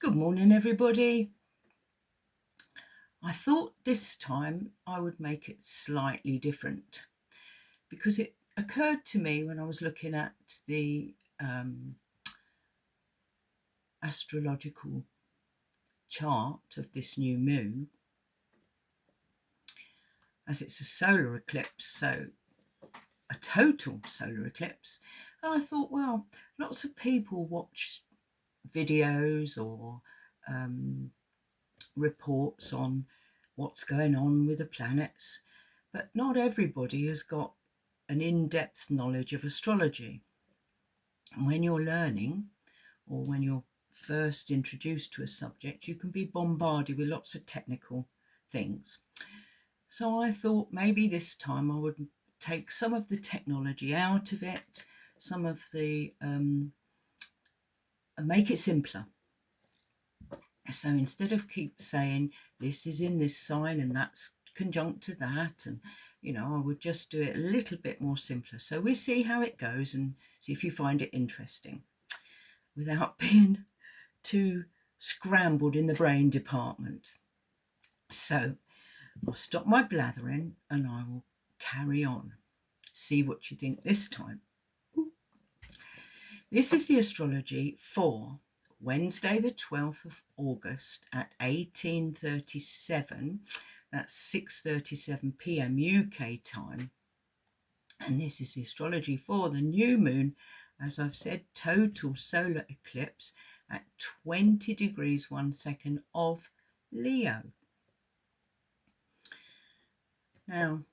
Good morning, everybody. I thought this time I would make it slightly different because it occurred to me when I was looking at the astrological chart of this new moon, as it's a solar eclipse, so a total solar eclipse. And I thought, well, lots of people watch videos or reports on what's going on with the planets, but not everybody has got an in-depth knowledge of astrology. And when you're learning, or when you're first introduced to a subject, you can be bombarded with lots of technical things. So I thought maybe this time I would take some of the technology out of it, some of the make it simpler. So instead of keep saying this is in this sign and that's conjunct to that, and I would just do it a little bit more simpler. So we'll see how it goes and see if you find it interesting without being too scrambled in the brain department. So I'll stop my blathering and I will carry on. See what you think this time. Ooh. This is the astrology for Wednesday the 12th of August at 18:37. That's 6:37 p.m. UK time. And this is the astrology for the new moon, as I've said, total solar eclipse at 20 degrees 1 second of Leo. Now,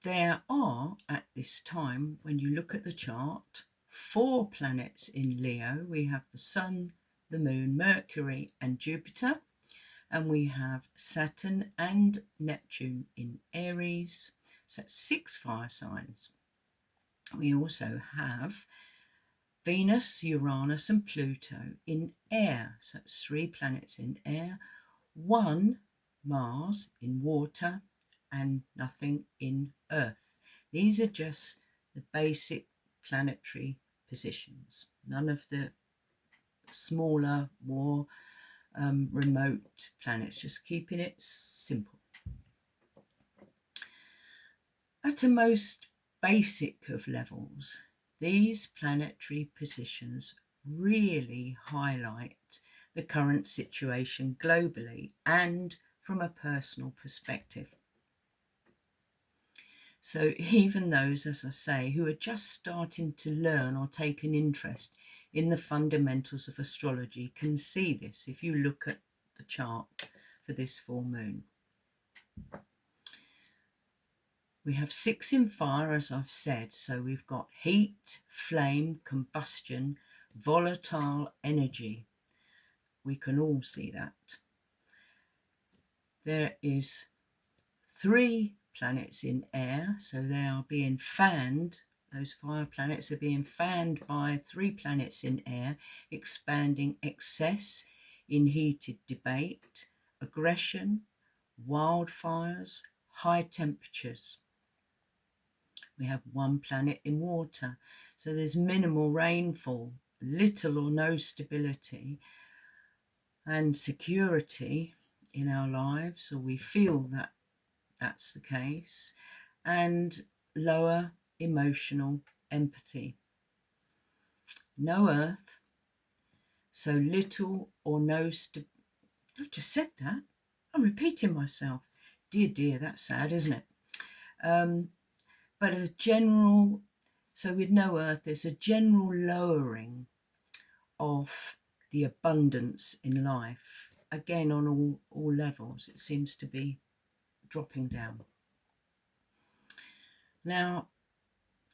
there are, at this time, when you look at the chart, 4 planets in Leo. We have the Sun, the Moon, Mercury and Jupiter. And we have Saturn and Neptune in Aries. So that's 6 fire signs. We also have Venus, Uranus and Pluto in air. So that's 3 planets in air. 1 Mars in water and nothing in earth. These are just the basic planetary positions. None of the smaller, more remote planets, just keeping it simple. At a most basic of levels, these planetary positions really highlight the current situation globally and from a personal perspective. So even those, as I say, who are just starting to learn or take an interest in the fundamentals of astrology can see this if you look at the chart for this full moon. We have 6 in fire, as I've said. So we've got heat, flame, combustion, volatile energy. We can all see that. There is 3 planets in air, so they are being fanned. Those 5 planets are being fanned by 3 planets in air, expanding excess in heated debate, aggression, wildfires, high temperatures. We have 1 planet in water, so there's minimal rainfall, little or no stability and security in our lives, or we feel that that's the case, and lower emotional empathy. No earth, so little or no I've just said that. I'm repeating myself. Dear, that's sad, isn't it? But a general, so with no earth, there's a general lowering of the abundance in life. Again, on all levels, it seems to be dropping down. Now,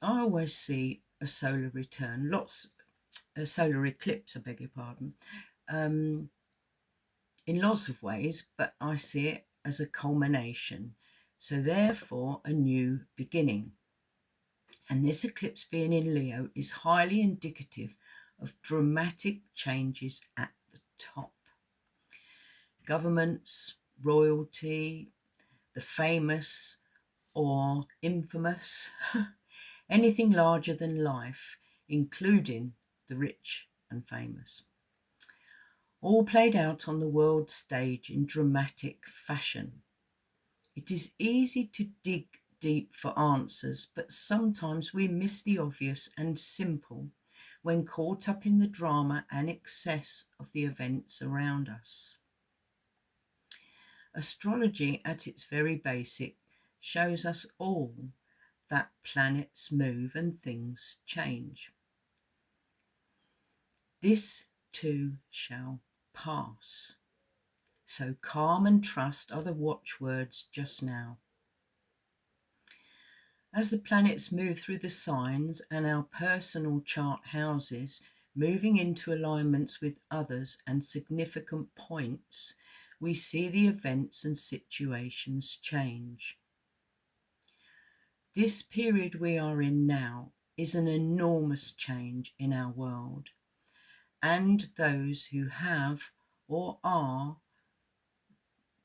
I always see a solar return, a solar eclipse, I beg your pardon, in lots of ways, but I see it as a culmination. So therefore, a new beginning. And this eclipse being in Leo is highly indicative of dramatic changes at the top. Governments, royalty, the famous or infamous, anything larger than life, including the rich and famous. all played out on the world stage in dramatic fashion. It is easy to dig deep for answers, but sometimes we miss the obvious and simple when caught up in the drama and excess of the events around us. Astrology, at its very basic, shows us all that planets move and things change. This too shall pass. So calm and trust are the watchwords just now. As the planets move through the signs and our personal chart houses, moving into alignments with others and significant points, we see the events and situations change. This period we are in now is an enormous change in our world, and those who have or are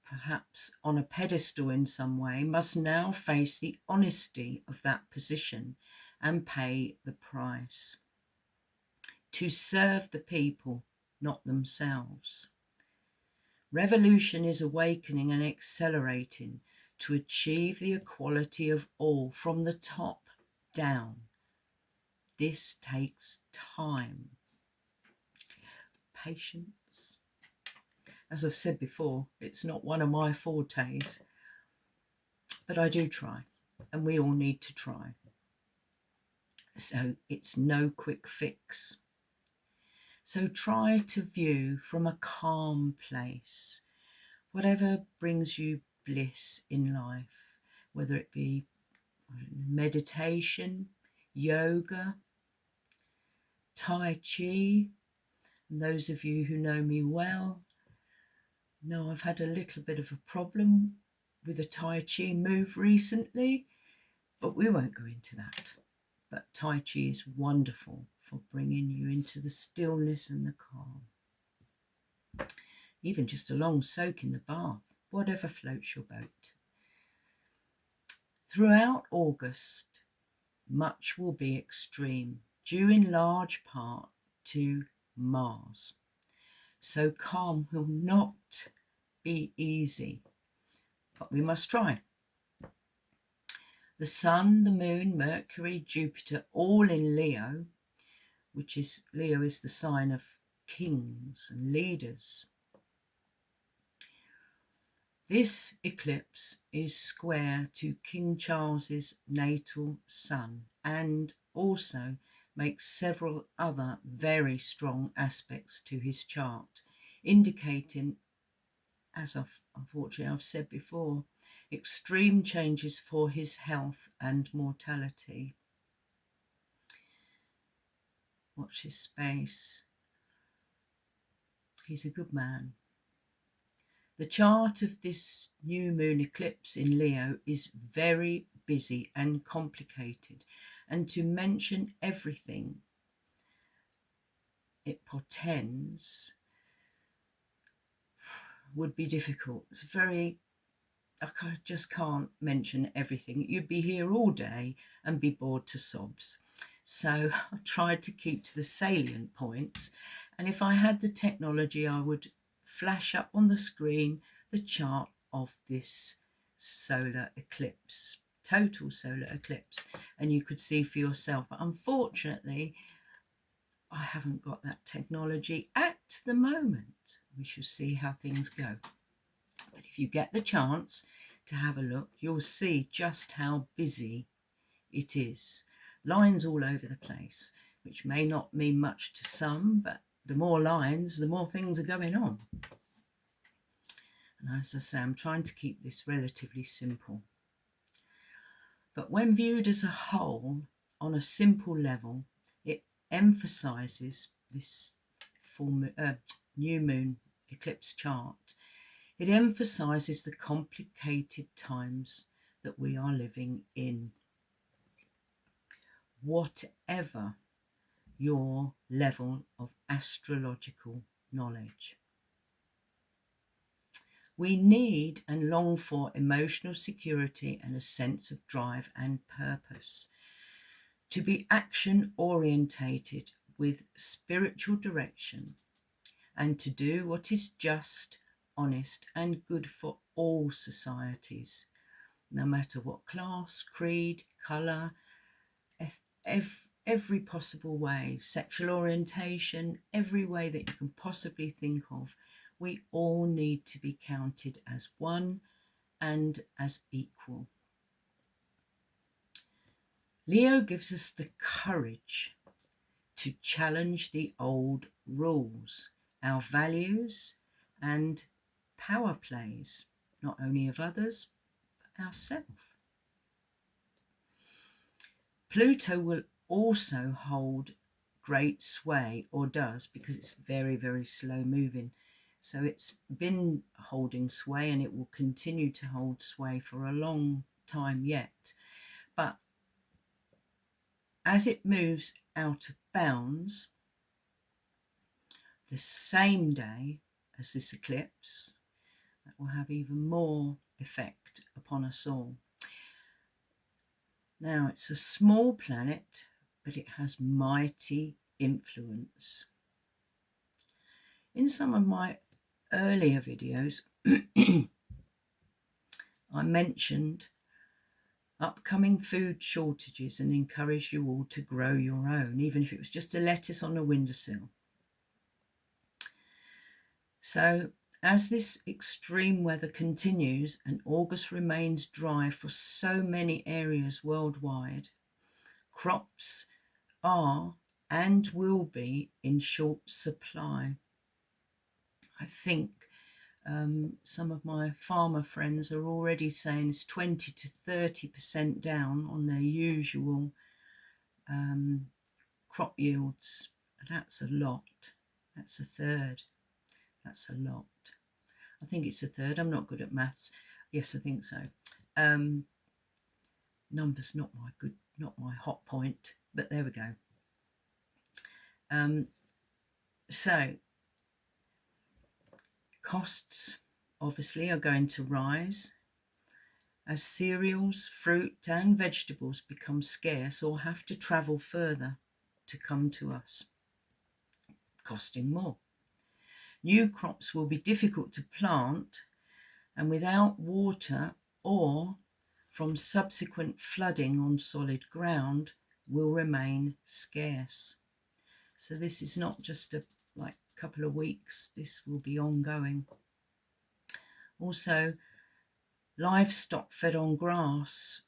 perhaps on a pedestal in some way must now face the honesty of that position and pay the price. To serve the people, not themselves. Revolution is awakening and accelerating to achieve the equality of all from the top down. This takes time. Patience. As I've said before, it's not one of my fortes, but I do try, and we all need to try. So it's no quick fix. So try to view from a calm place whatever brings you bliss in life, whether it be meditation, yoga, Tai Chi. And those of you who know me well know I've had a little bit of a problem with a Tai Chi move recently, but we won't go into that. But Tai Chi is wonderful for bringing you into the stillness and the calm. Even just a long soak in the bath, whatever floats your boat. Throughout August, much will be extreme, due in large part to Mars. So calm will not be easy, but we must try. The Sun, the Moon, Mercury, Jupiter, all in Leo, which is Leo is the sign of kings and leaders. This eclipse is square to King Charles's natal sun and also makes several other very strong aspects to his chart, indicating, as unfortunately I've said before, extreme changes for his health and mortality. Watch his space. He's a good man. The chart of this new moon eclipse in Leo is very busy and complicated, and to mention everything it portends would be difficult. It's I just can't mention everything. You'd be here all day and be bored to sobs. So I tried to keep to the salient points, and if I had the technology I would flash up on the screen the chart of this solar eclipse, total solar eclipse, and you could see for yourself. But unfortunately, I haven't got that technology at the moment. We shall see how things go. But if you get the chance to have a look, you'll see just how busy it is. Lines all over the place, which may not mean much to some, but the more lines, the more things are going on. And as I say, I'm trying to keep this relatively simple. But when viewed as a whole, on a simple level, it emphasises this new moon eclipse chart. It emphasises the complicated times that we are living in. Whatever your level of astrological knowledge. We need and long for emotional security and a sense of drive and purpose. To be action orientated with spiritual direction and to do what is just, honest, and good for all societies, no matter what class, creed, colour, every possible way, sexual orientation, every way that you can possibly think of. We all need to be counted as one and as equal. Leo gives us the courage to challenge the old rules, our values and power plays, not only of others, but ourselves. Pluto will also hold great sway, or does, because it's very, very slow moving. So it's been holding sway and it will continue to hold sway for a long time yet. But as it moves out of bounds, the same day as this eclipse, that will have even more effect upon us all. Now, it's a small planet, but it has mighty influence. In some of my earlier videos, I mentioned upcoming food shortages and encouraged you all to grow your own, even if it was just a lettuce on a windowsill. So as this extreme weather continues and August remains dry for so many areas worldwide, crops are and will be in short supply. I think some of my farmer friends are already saying it's 20 to 30% down on their usual crop yields. That's a lot. That's a third. That's a lot. I think it's a third. I'm not good at maths. Yes, I think so. Numbers not my hot point, but there we go. So costs obviously are going to rise as cereals, fruit and vegetables become scarce or have to travel further to come to us, costing more. New crops will be difficult to plant, and without water or from subsequent flooding on solid ground will remain scarce. So this is not just a couple of weeks, this will be ongoing. Also, livestock fed on grass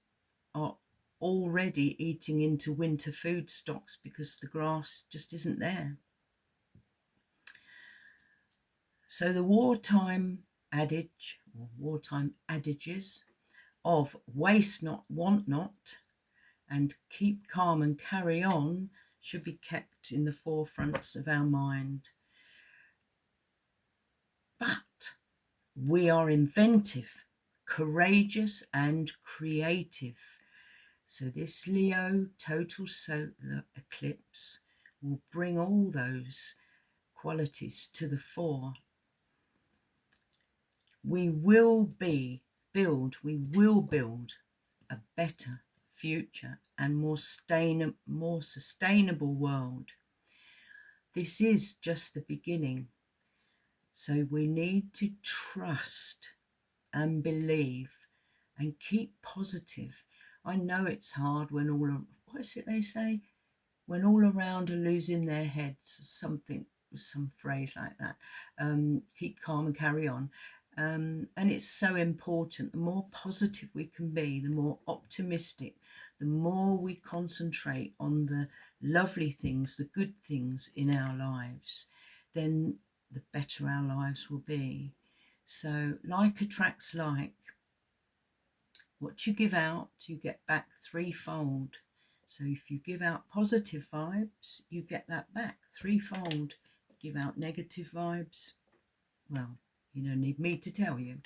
are already eating into winter food stocks because the grass just isn't there. So the wartime adage, or wartime adages of waste not, want not, and keep calm and carry on should be kept in the forefronts of our mind. But we are inventive, courageous and creative. So this Leo total solar eclipse will bring all those qualities to the fore. We will build a better future and more sustainable world. This is just the beginning. So we need to trust and believe and keep positive. I know it's hard when what is it they say? When all around are losing their heads, some phrase like that. Keep calm and carry on. And it's so important. The more positive we can be, the more optimistic, the more we concentrate on the lovely things, the good things in our lives, then the better our lives will be. So like attracts like. What you give out, you get back threefold. So if you give out positive vibes, you get that back threefold. Give out negative vibes, well, you don't need me to tell you.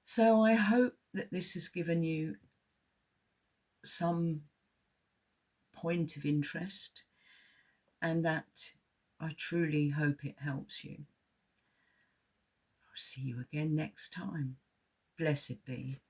So I hope that this has given you some point of interest, and that I truly hope it helps you. I'll see you again next time. Blessed be.